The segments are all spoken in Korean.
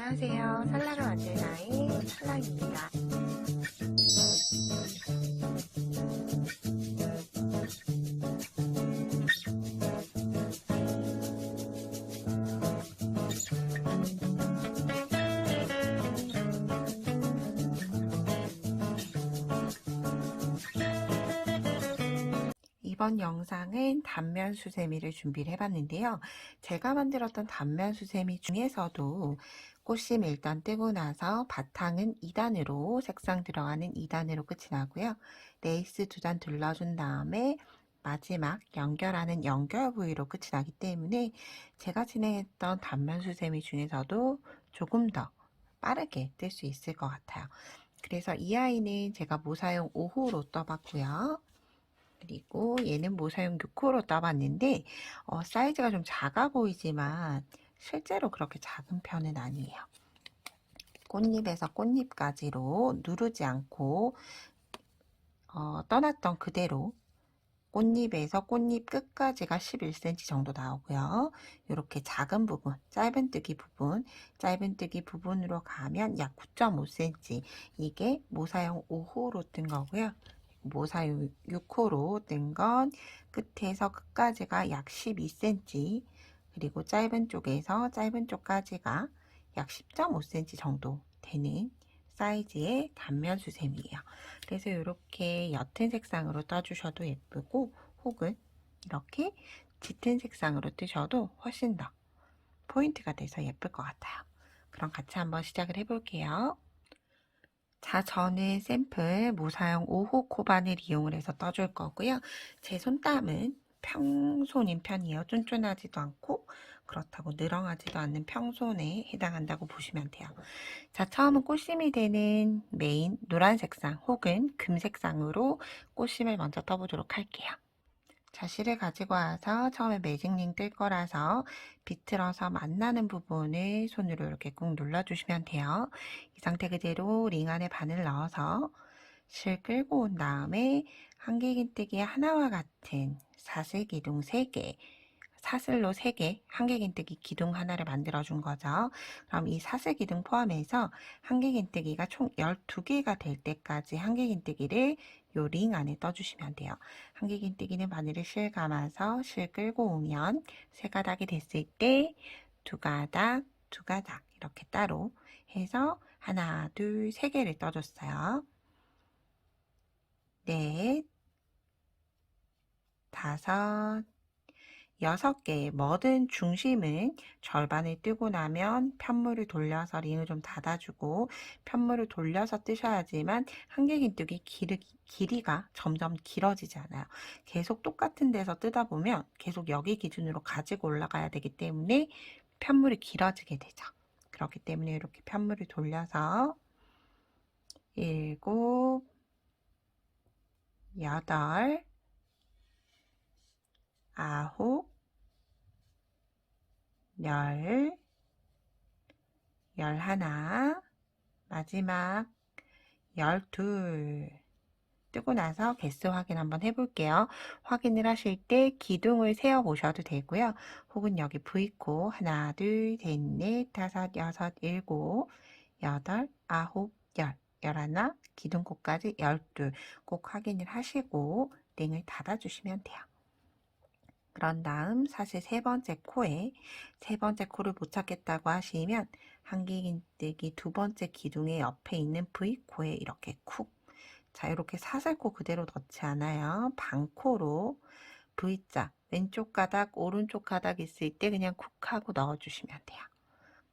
안녕하세요. 살라를 만들 나의 살라입니다. 이번 영상은 단면 수세미를 준비를 해봤는데요. 제가 만들었던 단면 수세미 중에서도 꽃심 일단 뜨고 나서 바탕은 2단으로 색상 들어가는 2단으로 끝이 나고요. 레이스 2단 둘러준 다음에 마지막 연결하는 연결 부위로 끝이 나기 때문에 제가 진행했던 단면 수세미 중에서도 조금 더 빠르게 뜰 수 있을 것 같아요. 그래서 이 아이는 제가 모사용 5호로 떠봤고요. 그리고 얘는 모사용 6호로 떠봤는데 사이즈가 좀 작아 보이지만 실제로 그렇게 작은 편은 아니에요. 꽃잎에서 꽃잎까지로 누르지 않고 떠났던 그대로 꽃잎에서 꽃잎 끝까지가 11cm 정도 나오고요. 이렇게 작은 부분, 짧은 뜨기 부분으로 가면 약 9.5cm. 이게 모사용 5호로 뜬 거고요. 모사용 6호로 뜬 건 끝에서 끝까지가 약 12cm, 그리고 짧은 쪽까지가 약 10.5cm 정도 되는 사이즈의 단면 수세미예요. 그래서 이렇게 옅은 색상으로 떠주셔도 예쁘고, 혹은 이렇게 짙은 색상으로 뜨셔도 훨씬 더 포인트가 돼서 예쁠 것 같아요. 그럼 같이 한번 시작을 해볼게요. 자, 저는 샘플 모사용 5호 코바늘 이용을 해서 떠줄 거고요. 제 손땀은 평손인 편이에요. 쫀쫀하지도 않고 그렇다고 늘어나지도 않는 평손에 해당한다고 보시면 돼요. 자, 처음은 꽃심이 되는 메인 노란 색상 혹은 금 색상으로 꽃심을 먼저 떠보도록 할게요. 자, 실을 가지고 와서 처음에 매직링 뜰 거라서 비틀어서 만나는 부분을 손으로 이렇게 꾹 눌러주시면 돼요. 이 상태 그대로 링 안에 바늘 넣어서 실 끌고 온 다음에 한길긴뜨기 하나와 같은 사슬 기둥 3개, 사슬로 3개, 한길긴뜨기 기둥 하나를 만들어 준 거죠. 그럼 이 사슬 기둥 포함해서 한길긴뜨기가 총 12개가 될 때까지 한길긴뜨기를 요 링 안에 떠주시면 돼요. 한길긴뜨기는 바늘을 실 감아서 실 끌고 오면 3가닥이 됐을 때 2가닥, 2가닥 이렇게 따로 해서 하나, 둘, 3개를 떠줬어요. 넷, 다섯, 6개의 뭐든 중심은 절반을 뜨고 나면 편물을 돌려서 링을 좀 닫아주고 편물을 돌려서 뜨셔야지만 한길긴뜨기 길이가 점점 길어지지 않아요. 계속 똑같은 데서 뜨다 보면 계속 여기 기준으로 가지고 올라가야 되기 때문에 편물이 길어지게 되죠. 그렇기 때문에 이렇게 편물을 돌려서 7, 8, 9, 10, 11, 마지막 12 뜨고 나서 개수 확인 한번 해볼게요. 확인을 하실 때 기둥을 세어 보셔도 되고요. 혹은 여기 V코 하나, 둘, 셋, 넷, 다섯, 여섯, 일곱, 여덟, 아홉, 열, 열하나, 기둥코까지 12 꼭 확인을 하시고 링을 닫아주시면 돼요. 그런 다음 사실 세 번째 코를 못 찾겠다고 하시면 한길긴뜨기 2번째 기둥의 옆에 있는 V코에 이렇게 쿡, 자, 이렇게 사슬코 그대로 넣지 않아요. 반코로 V자 왼쪽 가닥 오른쪽 가닥 있을 때 그냥 쿡 하고 넣어주시면 돼요.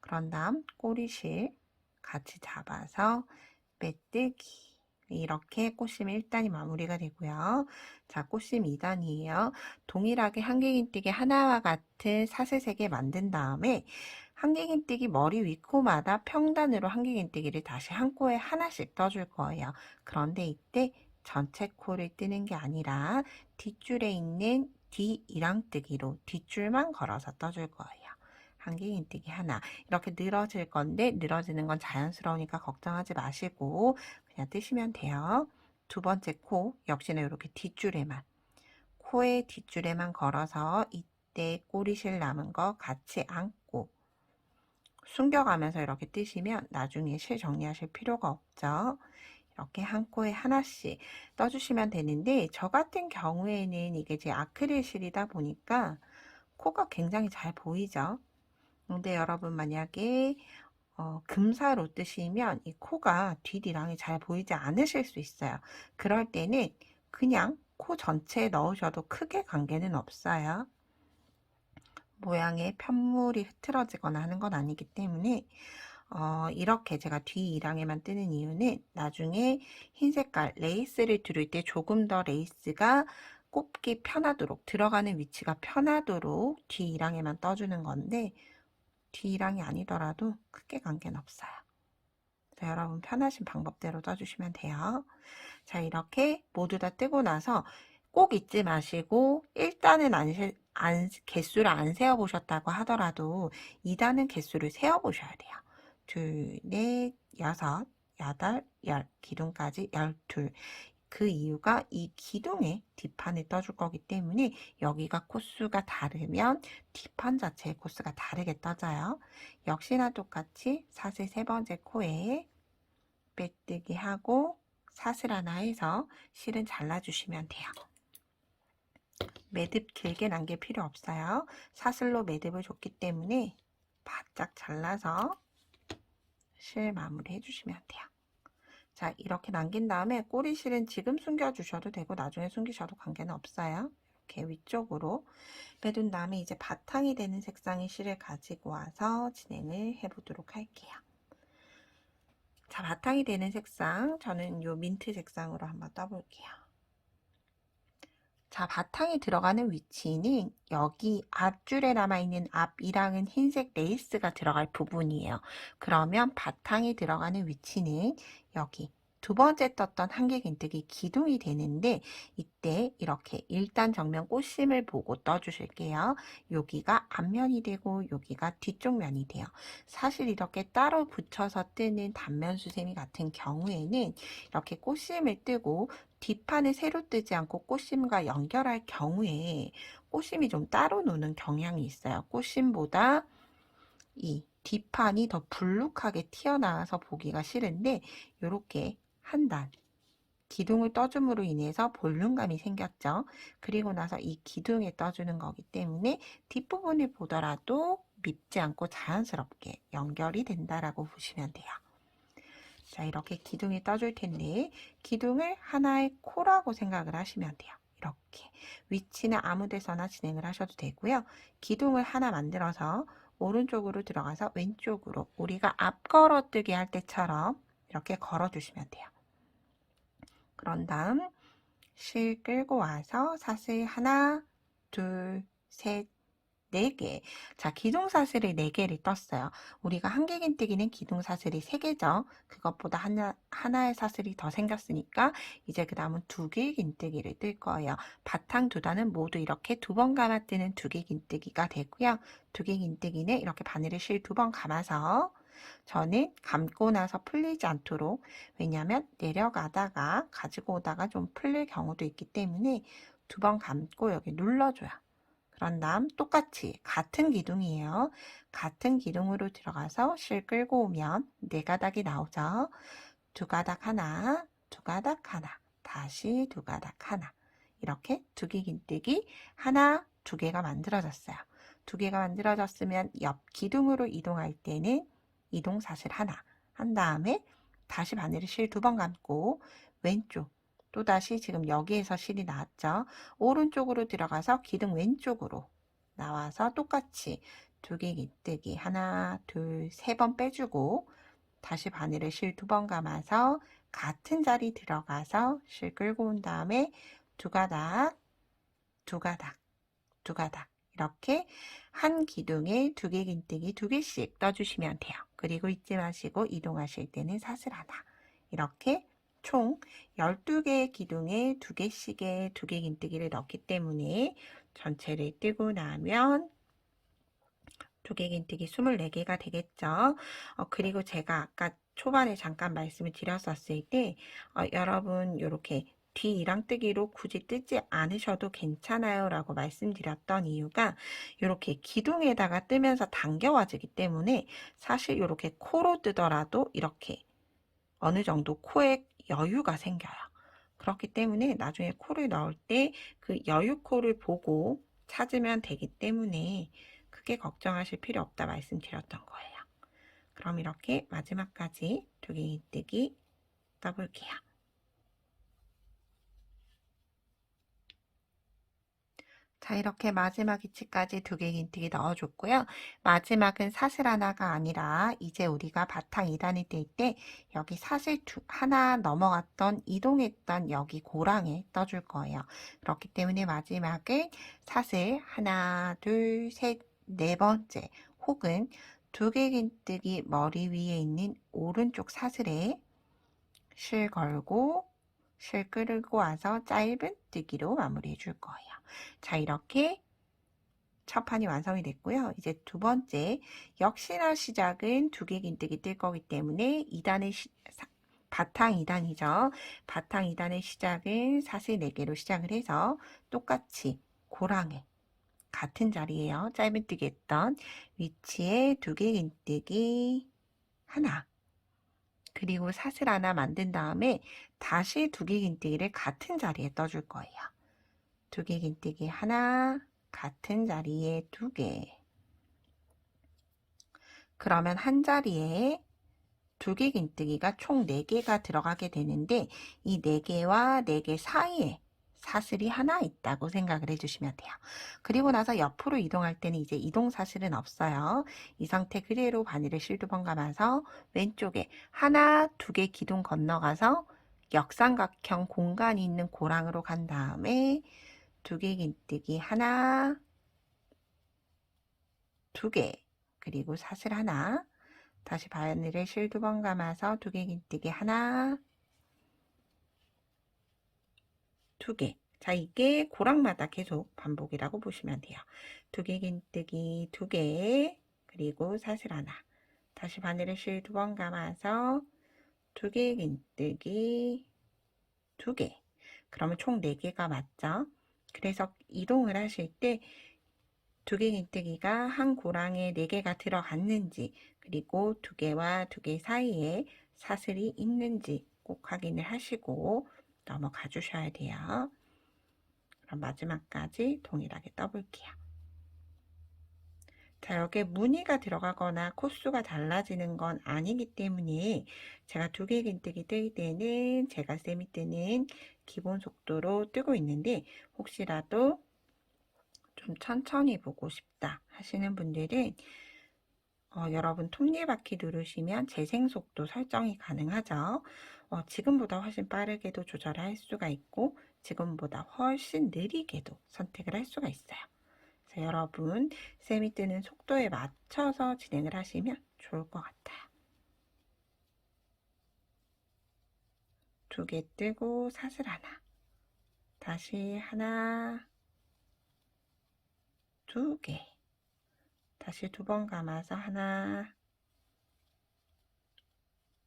그런 다음 꼬리실 같이 잡아서 빼뜨기, 이렇게 꽃심 1단이 마무리가 되고요. 자, 꽃심 2단이에요. 동일하게 한길긴뜨기 하나와 같은 사슬 3개 만든 다음에 한길긴뜨기 머리 윗코마다 평단으로 한길긴뜨기를 다시 한 코에 하나씩 떠줄 거예요. 그런데 이때 전체 코를 뜨는 게 아니라 뒷줄에 있는 뒤이랑뜨기로 뒷줄만 걸어서 떠줄 거예요. 한길긴뜨기 하나, 이렇게 늘어질 건데 늘어지는 건 자연스러우니까 걱정하지 마시고 그냥 뜨시면 돼요. 2번째 코 역시나 이렇게 뒷줄에만, 코의 뒷줄에만 걸어서 이때 꼬리실 남은 거 같이 안고 숨겨가면서 이렇게 뜨시면 나중에 실 정리하실 필요가 없죠. 이렇게 한 코에 하나씩 떠주시면 되는데, 저 같은 경우에는 이게 제 아크릴 실이다 보니까 코가 굉장히 잘 보이죠. 근데 여러분 만약에 금사로 뜨시면 이 코가 뒷이랑이 잘 보이지 않으실 수 있어요. 그럴 때는 그냥 코 전체에 넣으셔도 크게 관계는 없어요. 모양의 편물이 흐트러지거나 하는 건 아니기 때문에 이렇게 제가 뒷이랑에만 뜨는 이유는 나중에 흰 색깔 레이스를 두를 때 조금 더 레이스가 꼽기 편하도록, 들어가는 위치가 편하도록 뒷이랑에만 떠주는 건데, 뒷이랑이 아니더라도 크게 관계는 없어요. 자, 여러분 편하신 방법대로 떠주시면 돼요. 자, 이렇게 모두 다 뜨고 나서 꼭 잊지 마시고, 1단은 개수를 안 세어보셨다고 하더라도 2단은 개수를 세어보셔야 돼요. 둘, 넷, 여섯, 여덟, 열, 기둥까지 12. 그 이유가 이 기둥에 뒷판을 떠줄 거기 때문에 여기가 코수가 다르면 뒷판 자체의 코수가 다르게 떠져요. 역시나 똑같이 사슬 세 번째 코에 빼뜨기 하고 사슬 하나 해서 실은 잘라주시면 돼요. 매듭 길게 남길 필요 없어요. 사슬로 매듭을 줬기 때문에 바짝 잘라서 실 마무리 해주시면 돼요. 자, 이렇게 남긴 다음에 꼬리실은 지금 숨겨주셔도 되고 나중에 숨기셔도 관계는 없어요. 이렇게 위쪽으로 빼둔 다음에 이제 바탕이 되는 색상의 실을 가지고 와서 진행을 해보도록 할게요. 자, 바탕이 되는 색상, 저는 요 민트 색상으로 한번 떠볼게요. 자, 바탕이 들어가는 위치는 여기 앞줄에 남아있는 앞이랑은 흰색 레이스가 들어갈 부분이에요. 그러면 바탕이 들어가는 위치는 여기 두 번째 떴던 한길긴뜨기 기둥이 되는데, 이때 이렇게 일단 정면 꽃심을 보고 떠주실게요. 여기가 앞면이 되고 여기가 뒤쪽 면이 돼요. 사실 이렇게 따로 붙여서 뜨는 단면 수세미 같은 경우에는 이렇게 꽃심을 뜨고 뒷판을 새로 뜨지 않고 꽃심과 연결할 경우에 꽃심이 좀 따로 노는 경향이 있어요. 꽃심보다 이 뒷판이 더 불룩하게 튀어나와서 보기가 싫은데, 이렇게 한 단 기둥을 떠줌으로 인해서 볼륨감이 생겼죠. 그리고 나서 이 기둥에 떠주는 거기 때문에 뒷부분을 보더라도 밉지 않고 자연스럽게 연결이 된다라고 보시면 돼요. 자, 이렇게 기둥이 떠줄 텐데 기둥을 하나의 코라고 생각을 하시면 돼요. 이렇게 위치는 아무 데서나 진행을 하셔도 되고요. 기둥을 하나 만들어서 오른쪽으로 들어가서 왼쪽으로 우리가 앞 걸어뜨기 할 때처럼 이렇게 걸어주시면 돼요. 그런 다음 실 끌고 와서 사슬 하나, 둘, 셋, 4개. 자, 기둥사슬이 4개를 떴어요. 우리가 한길긴뜨기는 기둥사슬이 3개죠. 그것보다 하나의 사슬이 더 생겼으니까 이제 그 다음은 2개의 긴뜨기를 뜰 거예요. 바탕 두 단은 모두 이렇게 2번 감아 뜨는 2개 긴뜨기가 되고요. 2개 긴뜨기는 이렇게 바늘을 실 2번 감아서, 저는 감고 나서 풀리지 않도록, 왜냐하면 내려가다가 가지고 오다가 좀 풀릴 경우도 있기 때문에 2번 감고 여기 눌러줘요. 그런 다음 똑같이 같은 기둥이에요. 같은 기둥으로 들어가서 실 끌고 오면 4가닥이 나오죠. 2가닥 하나, 2가닥 하나, 다시 2가닥 하나. 이렇게 2개 긴뜨기 하나, 2개가 만들어졌어요. 2개가 만들어졌으면 옆 기둥으로 이동할 때는 이동 사슬 하나 한 다음에 다시 바늘을 실 2번 감고 왼쪽, 또다시 지금 여기에서 실이 나왔죠. 오른쪽으로 들어가서 기둥 왼쪽으로 나와서 똑같이 2개 긴뜨기 하나, 둘, 3번 빼주고 다시 바늘을 실 2번 감아서 같은 자리 들어가서 실 끌고 온 다음에 2가닥, 2가닥, 2가닥 이렇게 한 기둥에 2개 긴뜨기 2개씩 떠주시면 돼요. 그리고 잊지 마시고 이동하실 때는 사슬 하나. 이렇게 총 12개의 기둥에 2개씩의 2개 긴뜨기를 넣기 때문에 전체를 뜨고 나면 2개 긴뜨기 24개가 되겠죠. 그리고 제가 아까 초반에 잠깐 말씀을 드렸었을 때 여러분 이렇게 뒤 이랑뜨기로 굳이 뜨지 않으셔도 괜찮아요 라고 말씀드렸던 이유가 이렇게 기둥에다가 뜨면서 당겨와지기 때문에 사실 이렇게 코로 뜨더라도 이렇게 어느 정도 코에 여유가 생겨요. 그렇기 때문에 나중에 코를 넣을 때 그 여유 코를 보고 찾으면 되기 때문에 크게 걱정하실 필요 없다 말씀드렸던 거예요. 그럼 이렇게 마지막까지 두개긴뜨기 떠볼게요. 자, 이렇게 마지막 위치까지 두개긴뜨기 넣어줬고요. 마지막은 사슬 하나가 아니라 이제 우리가 바탕 2단이 뜰 때 여기 사슬 하나 넘어갔던 이동했던 여기 고랑에 떠줄 거예요. 그렇기 때문에 마지막은 사슬 하나, 둘, 셋, 네 번째 혹은 두개긴뜨기 머리 위에 있는 오른쪽 사슬에 실 걸고 실 끌고 와서 짧은 뜨기로 마무리해 줄 거예요. 자, 이렇게 첫 판이 완성이 됐고요. 이제 두 번째, 역시나 시작은 두개긴뜨기 뜰 거기 때문에 2단의 바탕 2단이죠. 바탕 2단의 시작은 사슬 4개로 시작을 해서 똑같이 고랑에 같은 자리에요. 짧은뜨기 했던 위치에 두개긴뜨기 하나, 그리고 사슬 하나 만든 다음에 다시 두개긴뜨기를 같은 자리에 떠줄 거예요. 두개긴뜨기 하나, 같은 자리에 2개. 그러면 한 자리에 두개긴뜨기가 총 4개가 들어가게 되는데 이 4개와 4개 사이에 사슬이 하나 있다고 생각을 해주시면 돼요. 그리고 나서 옆으로 이동할 때는 이제 이동 사슬은 없어요. 이 상태 그대로 바늘을 실 2번 감아서 왼쪽에 하나, 2개 기둥 건너가서 역삼각형 공간이 있는 고랑으로 간 다음에 두개긴뜨기 하나, 2개, 그리고 사슬 하나, 다시 바늘을 실 2번 감아서 두개긴뜨기 하나, 2개. 자, 이게 고랑마다 계속 반복이라고 보시면 돼요. 두개긴뜨기 2개, 그리고 사슬 하나, 다시 바늘을 실 2번 감아서 두개긴뜨기 2개. 그러면 총 4개가 맞죠? 그래서 이동을 하실 때 두개긴뜨기가 한 고랑에 4개가 들어갔는지, 그리고 2개와 2개 사이에 사슬이 있는지 꼭 확인을 하시고 넘어가 주셔야 돼요. 그럼 마지막까지 동일하게 떠볼게요. 자, 여기에 무늬가 들어가거나 코수가 달라지는 건 아니기 때문에 제가 두개긴뜨기 뜰 때는 제가 쌤이 뜨는 기본 속도로 뜨고 있는데 혹시라도 좀 천천히 보고 싶다 하시는 분들은 여러분 톱니바퀴 누르시면 재생속도 설정이 가능하죠. 지금보다 훨씬 빠르게도 조절할 수가 있고 지금보다 훨씬 느리게도 선택을 할 수가 있어요. 그래서 여러분 쌤이 뜨는 속도에 맞춰서 진행을 하시면 좋을 것 같아요. 2개 뜨고 사슬 하나, 다시 하나, 2개, 다시 2번 감아서 하나,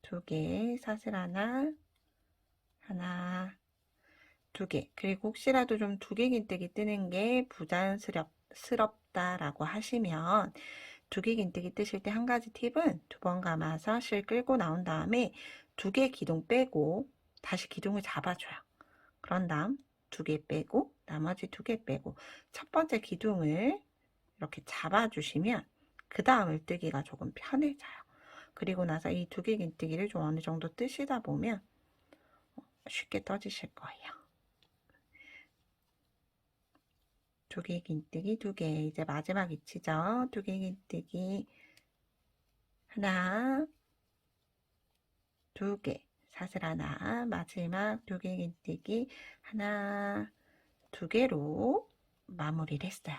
2개, 사슬 하나, 하나, 2개. 그리고 혹시라도 좀 두개긴뜨기 뜨는 게 부자연스럽다라고 하시면 두개긴뜨기 뜨실 때 한 가지 팁은 2번 감아서 실 끌고 나온 다음에 2개 기둥 빼고 다시 기둥을 잡아줘요. 그런 다음 2개 빼고 나머지 2개 빼고 첫 번째 기둥을 이렇게 잡아주시면 그 다음을 뜨기가 조금 편해져요. 그리고 나서 이 두개긴뜨기를 좀 어느 정도 뜨시다 보면 쉽게 떠지실 거예요. 두개긴뜨기 2개, 이제 마지막 위치죠. 두개긴뜨기 하나, 2개, 사슬 하나, 마지막 두개긴뜨기 하나, 2개로 마무리를 했어요.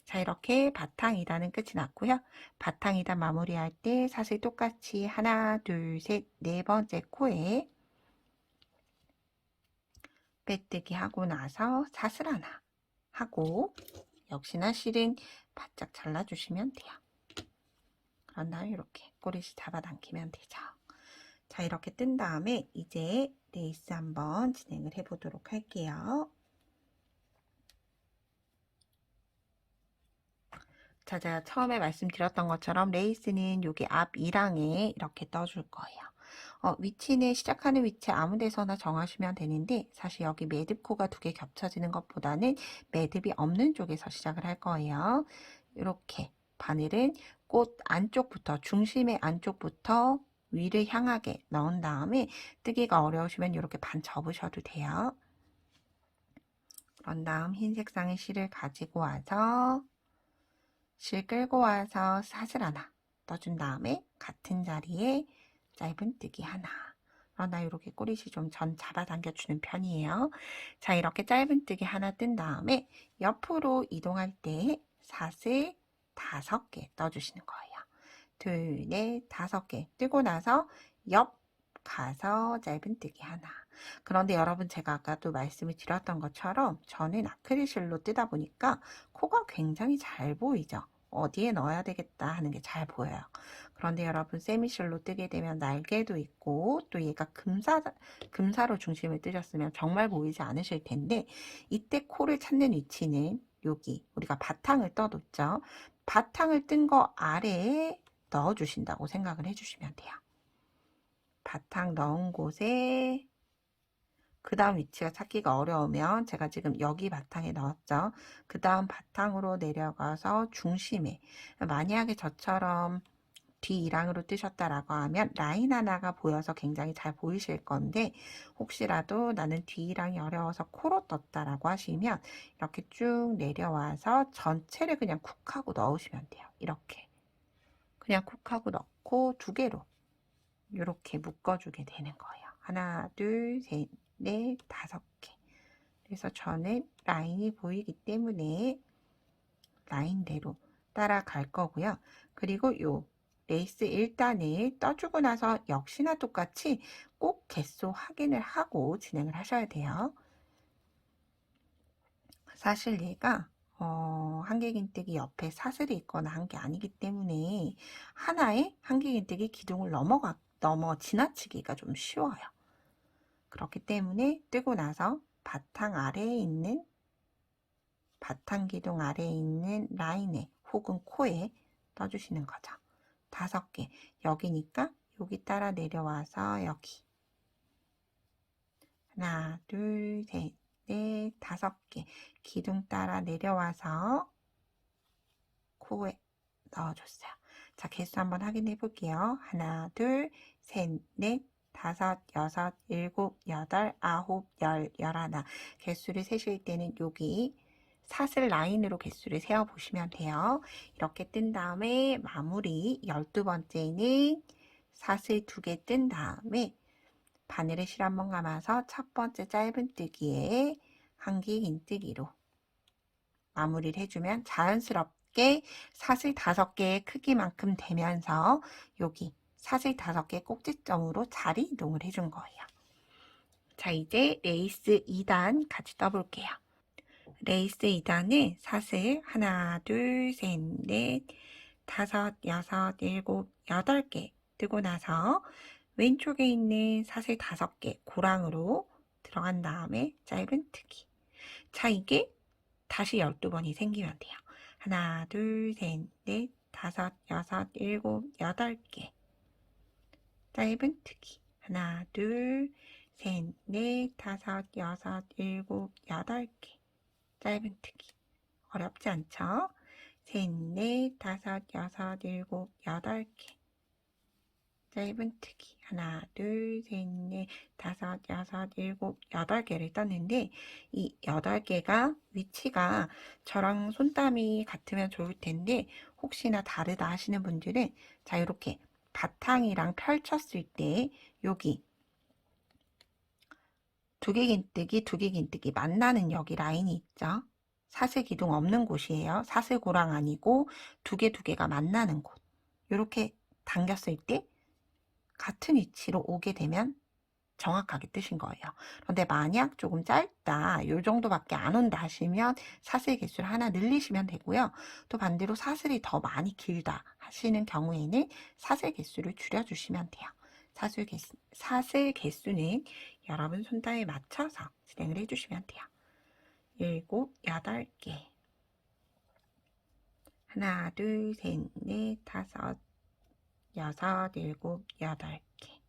자, 이렇게 바탕 2단은 끝이 났고요. 바탕 2단 마무리할 때 사슬 똑같이 하나, 둘, 셋, 네 번째 코에 빼뜨기 하고 나서 사슬 하나 하고 역시나 실은 바짝 잘라주시면 돼요. 그런 다음에 이렇게 꼬리씩 잡아당기면 되죠. 자, 이렇게 뜬 다음에 이제 레이스 한번 진행을 해보도록 할게요. 자, 제가 처음에 말씀드렸던 것처럼 레이스는 여기 앞 2랑에 이렇게 떠줄 거예요. 위치는 시작하는 위치 아무 데서나 정하시면 되는데 사실 여기 매듭코가 두 개 겹쳐지는 것보다는 매듭이 없는 쪽에서 시작을 할 거예요. 이렇게 바늘은 꽃 안쪽부터 중심의 안쪽부터 위를 향하게 넣은 다음에 뜨기가 어려우시면 이렇게 반 접으셔도 돼요. 그런 다음 흰 색상의 실을 가지고 와서 실 끌고 와서 사슬 하나 떠준 다음에 같은 자리에 짧은뜨기 하나. 그러나 이렇게 꼬리실 좀 전 잡아당겨 주는 편이에요. 자, 이렇게 짧은뜨기 하나 뜬 다음에 옆으로 이동할 때 사슬 5개 떠주시는 거예요. 둘, 넷, 5개 뜨고 나서 옆 가서 짧은뜨기 하나. 그런데 여러분, 제가 아까도 말씀을 드렸던 것처럼 저는 아크릴실로 뜨다 보니까 코가 굉장히 잘 보이죠. 어디에 넣어야 되겠다 하는 게 잘 보여요. 그런데 여러분, 세미실로 뜨게 되면 날개도 있고 또 얘가 금사로 중심을 뜨셨으면 정말 보이지 않으실 텐데, 이때 코를 찾는 위치는 여기 우리가 바탕을 떠뒀죠. 바탕을 뜬 거 아래에 넣어주신다고 생각을 해주시면 돼요. 바탕 넣은 곳에 그 다음 위치가 찾기가 어려우면 제가 지금 여기 바탕에 넣었죠. 그 다음 바탕으로 내려가서 중심에, 만약에 저처럼 뒤 2랑으로 뜨셨다라고 하면 라인 하나가 보여서 굉장히 잘 보이실 건데, 혹시라도 나는 뒤 2랑이 어려워서 코로 떴다라고 하시면 이렇게 쭉 내려와서 전체를 그냥 쿡 하고 넣으시면 돼요. 이렇게 그냥 쿡 하고 넣고 두 개로 이렇게 묶어주게 되는 거예요. 하나, 둘, 셋, 넷, 5개. 그래서 저는 라인이 보이기 때문에 라인대로 따라갈 거고요. 그리고 요 레이스 1단을 떠주고 나서 역시나 똑같이 꼭 개수 확인을 하고 진행을 하셔야 돼요. 사실 얘가 한길긴뜨기 옆에 사슬이 있거나 한 게 아니기 때문에 하나의 한길긴뜨기 기둥을 넘어 지나치기가 좀 쉬워요. 그렇기 때문에 뜨고 나서 바탕 기둥 아래에 있는 라인에 혹은 코에 떠주시는 거죠. 5개. 여기니까 여기 따라 내려와서 여기. 하나, 둘, 셋, 넷, 5개. 기둥 따라 내려와서 코에 넣어줬어요. 자, 개수 한번 확인해 볼게요. 하나, 둘, 셋, 넷, 5, 6, 7, 8, 9, 10, 11. 개수를 세실 때는 여기 사슬 라인으로 개수를 세어 보시면 돼요. 이렇게 뜬 다음에 마무리 12번째는 사슬 2개 뜬 다음에 바늘에 실 한번 감아서 첫 번째 짧은뜨기에 한길긴뜨기로 마무리를 해주면 자연스럽게 사슬 5개의 크기만큼 되면서 여기 사슬 5개 꼭지점으로 자리 이동을 해준 거예요. 자, 이제 레이스 2단 같이 떠볼게요. 레이스 2단은 사슬 하나, 둘, 셋, 넷, 5, 6, 7, 8개 뜨고 나서 왼쪽에 있는 사슬 5개 고랑으로 들어간 다음에 짧은뜨기. 자, 이게 다시 12번이 생기면 돼요. 하나, 둘, 셋, 넷, 5, 6, 7, 8개 짧은뜨기. 하나, 둘, 셋, 넷, 5, 6, 7, 8개 짧은뜨기. 어렵지 않죠? 셋, 넷, 5, 6, 7, 8개 짧은뜨기. 하나, 둘, 셋, 넷, 5, 6, 7, 8개를 떴는데 이 8개가 위치가 저랑 손땀이 같으면 좋을 텐데 혹시나 다르다 하시는 분들은 자, 이렇게 바탕이랑 펼쳤을 때 여기 2개 긴뜨기, 2개 긴뜨기 만나는 여기 라인이 있죠? 사슬 기둥 없는 곳이에요. 사슬 고랑 아니고 2개가 만나는 곳. 이렇게 당겼을 때 같은 위치로 오게 되면 정확하게 뜨신 거예요. 그런데 만약 조금 짧다, 요 정도밖에 안 온다 하시면 사슬 개수를 하나 늘리시면 되고요. 또 반대로 사슬이 더 많이 길다 하시는 경우에는 사슬 개수를 줄여주시면 돼요. 사슬 개수는 여러분 손다에 맞춰서 진행을 해주시면 돼요. 7, 8개. 하나, 둘, 셋, 넷, 다섯, 여섯, 일곱, 8개.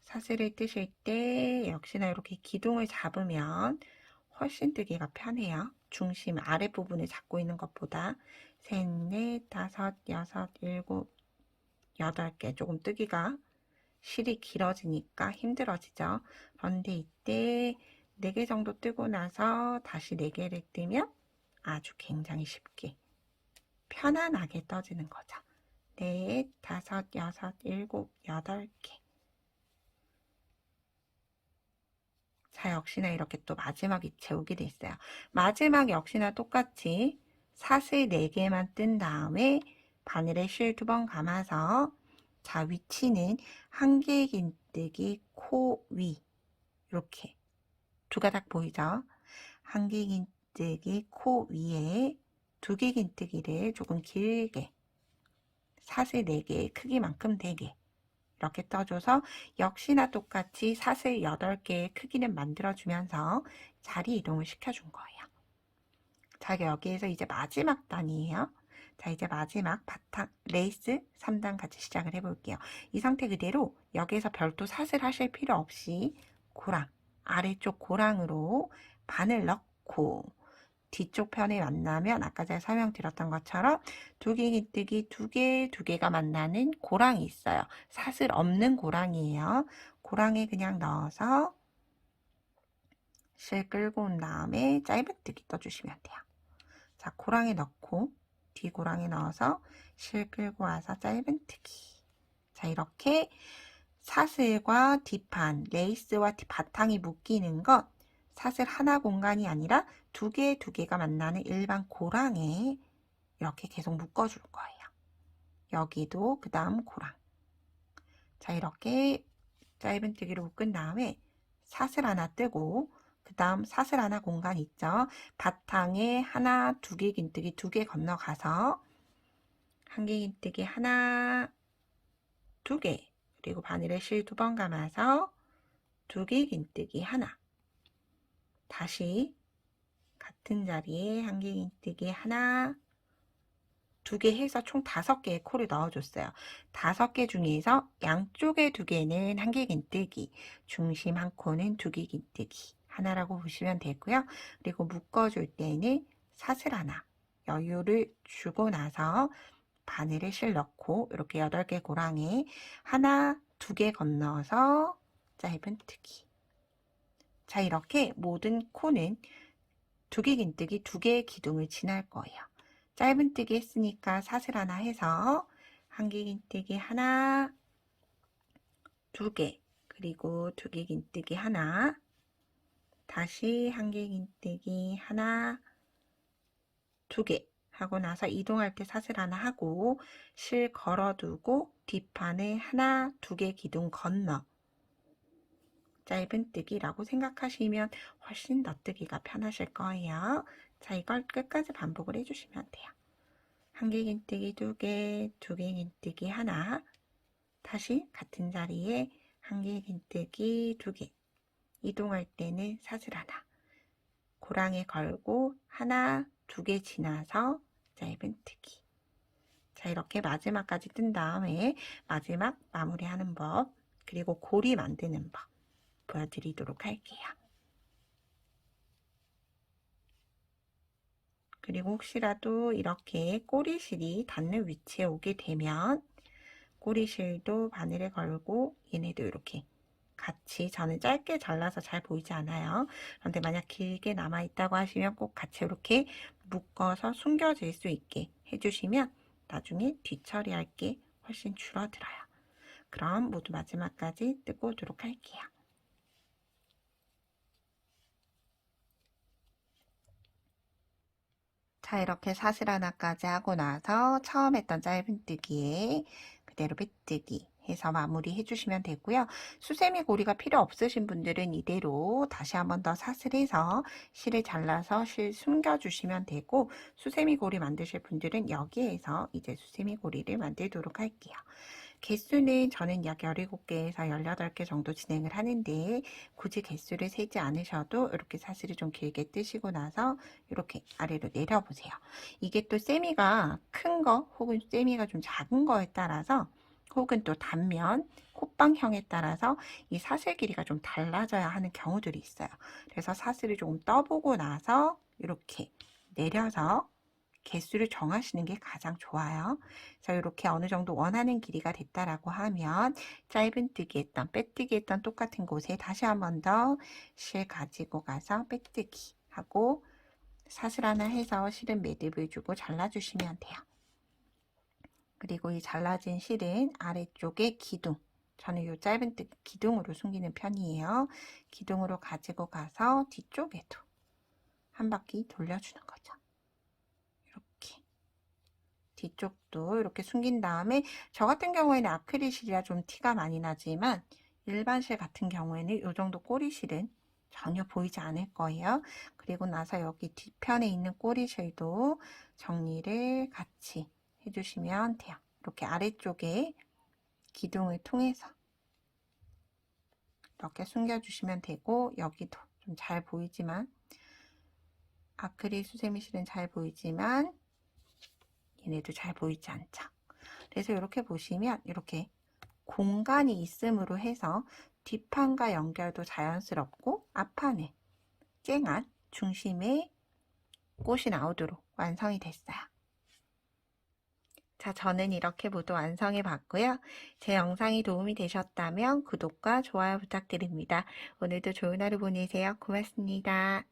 사슬을 뜨실 때 역시나 이렇게 기둥을 잡으면 훨씬 뜨기가 편해요. 중심 아랫부분을 잡고 있는 것보다 셋, 넷, 다섯, 여섯, 일곱, 8개 조금 뜨기가 실이 길어지니까 힘들어지죠. 그런데 이때 4개 정도 뜨고 나서 다시 4개를 뜨면 아주 굉장히 쉽게 편안하게 떠지는 거죠. 넷, 다섯, 여섯, 일곱, 8개. 자, 역시나 이렇게 또 마지막에 채우게 돼 있어요. 마지막 역시나 똑같이 사슬 4개만 뜬 다음에 바늘에 실 2번 감아서 자, 위치는 한길긴뜨기 코 위 이렇게 두 가닥 보이죠? 한길긴뜨기 코 위에 2개 긴뜨기를 조금 길게 사슬 4개 크기만큼 되게 이렇게 떠줘서 역시나 똑같이 사슬 8개의 크기는 만들어주면서 자리 이동을 시켜준 거예요. 자, 여기에서 이제 마지막 단이에요. 자, 이제 마지막 바탕 레이스 3단 같이 시작을 해볼게요. 이 상태 그대로 여기에서 별도 사슬 하실 필요 없이 고랑, 아래쪽 고랑으로 바늘 넣고 뒤쪽 편에 만나면 아까 제가 설명드렸던 것처럼 2개 긴뜨기 2개가 만나는 고랑이 있어요. 사슬 없는 고랑이에요. 고랑에 그냥 넣어서 실 끌고 온 다음에 짧은뜨기 떠주시면 돼요. 자, 고랑에 넣고 뒤 고랑에 넣어서 실 끌고 와서 짧은뜨기. 자, 이렇게 사슬과 뒷판, 레이스와 바탕이 묶이는 것 사슬 하나 공간이 아니라 2개가 만나는 일반 고랑에 이렇게 계속 묶어줄 거예요. 여기도 그 다음 고랑. 자, 이렇게 짧은뜨기로 묶은 다음에 사슬 하나 뜨고 그 다음 사슬 하나 공간 있죠. 바탕에 하나, 2개 긴뜨기 2개 건너가서 한 개 긴뜨기 하나, 2개 그리고 바늘에 실 2번 감아서 2개 긴뜨기 하나 다시 같은 자리에 한 개 긴뜨기 하나, 2개 해서 총 5개의 코를 넣어줬어요. 5개 중에서 양쪽에 2개는 한 개 긴뜨기, 중심 한 코는 2개 긴뜨기 하나라고 보시면 되고요. 그리고 묶어줄 때는 사슬 하나 여유를 주고 나서 바늘에 실 넣고 이렇게 8개 고랑에 하나, 2개 건너서 짧은뜨기. 자, 이렇게 모든 코는 2개 긴뜨기 2개의 기둥을 지날 거예요. 짧은뜨기 했으니까 사슬 하나 해서 한 개 긴뜨기 하나, 2개 그리고 2개 긴뜨기 하나 다시 한 개 긴뜨기 하나, 2개 하고 나서 이동할 때 사슬 하나 하고 실 걸어두고 뒷판에 하나, 2개 기둥 건너 짧은뜨기라고 생각하시면 훨씬 더 뜨기가 편하실 거예요. 자, 이걸 끝까지 반복을 해주시면 돼요. 한 개 긴뜨기 2개, 2개 긴뜨기 하나 다시 같은 자리에 한 개 긴뜨기 2개 이동할 때는 사슬 하나 고랑에 걸고 하나, 2개 지나서 짧은뜨기. 자, 이렇게 마지막까지 뜬 다음에 마지막 마무리하는 법 그리고 고리 만드는 법 보여드리도록 할게요. 그리고 혹시라도 이렇게 꼬리실이 닿는 위치에 오게 되면 꼬리실도 바늘에 걸고 얘네도 이렇게 같이 저는 짧게 잘라서 잘 보이지 않아요. 그런데 만약 길게 남아있다고 하시면 꼭 같이 이렇게 묶어서 숨겨질 수 있게 해주시면 나중에 뒤처리할 게 훨씬 줄어들어요. 그럼 모두 마지막까지 뜨고 오도록 할게요. 자, 이렇게 사슬 하나까지 하고 나서 처음 했던 짧은뜨기에 그대로 빼뜨기 해서 마무리 해주시면 되고요. 수세미 고리가 필요 없으신 분들은 이대로 다시 한번 더 사슬 해서 실을 잘라서 실 숨겨주시면 되고, 수세미 고리 만드실 분들은 여기에서 이제 수세미 고리를 만들도록 할게요. 개수는 저는 약 17개에서 18개 정도 진행을 하는데, 굳이 개수를 세지 않으셔도 이렇게 사슬을 좀 길게 뜨시고 나서 이렇게 아래로 내려보세요. 이게 또 세미가 큰 거 혹은 세미가 좀 작은 거에 따라서, 혹은 또 단면, 콧방형에 따라서 이 사슬 길이가 좀 달라져야 하는 경우들이 있어요. 그래서 사슬을 조금 떠보고 나서 이렇게 내려서 개수를 정하시는 게 가장 좋아요. 그래서 이렇게 어느 정도 원하는 길이가 됐다라고 하면 짧은뜨기 했던, 빼뜨기 했던 똑같은 곳에 다시 한 번 더 실 가지고 가서 빼뜨기 하고 사슬 하나 해서 실은 매듭을 주고 잘라주시면 돼요. 그리고 이 잘라진 실은 아래쪽에 기둥, 저는 이 짧은뜨기 기둥으로 숨기는 편이에요. 기둥으로 가지고 가서 뒤쪽에도 한 바퀴 돌려주는 거죠. 이렇게 뒤쪽도 이렇게 숨긴 다음에, 저 같은 경우에는 아크릴 실이라 좀 티가 많이 나지만 일반 실 같은 경우에는 이 정도 꼬리실은 전혀 보이지 않을 거예요. 그리고 나서 여기 뒤편에 있는 꼬리실도 정리를 같이 해주시면 돼요. 이렇게 아래쪽에 기둥을 통해서 이렇게 숨겨주시면 되고, 여기도 좀 잘 보이지만, 아크릴 수세미 실은 잘 보이지만 얘네도 잘 보이지 않죠. 그래서 이렇게 보시면 이렇게 공간이 있음으로 해서 뒷판과 연결도 자연스럽고 앞판에 쨍한 중심에 꽃이 나오도록 완성이 됐어요. 자, 저는 이렇게 모두 완성해 봤고요. 제 영상이 도움이 되셨다면 구독과 좋아요 부탁드립니다. 오늘도 좋은 하루 보내세요. 고맙습니다.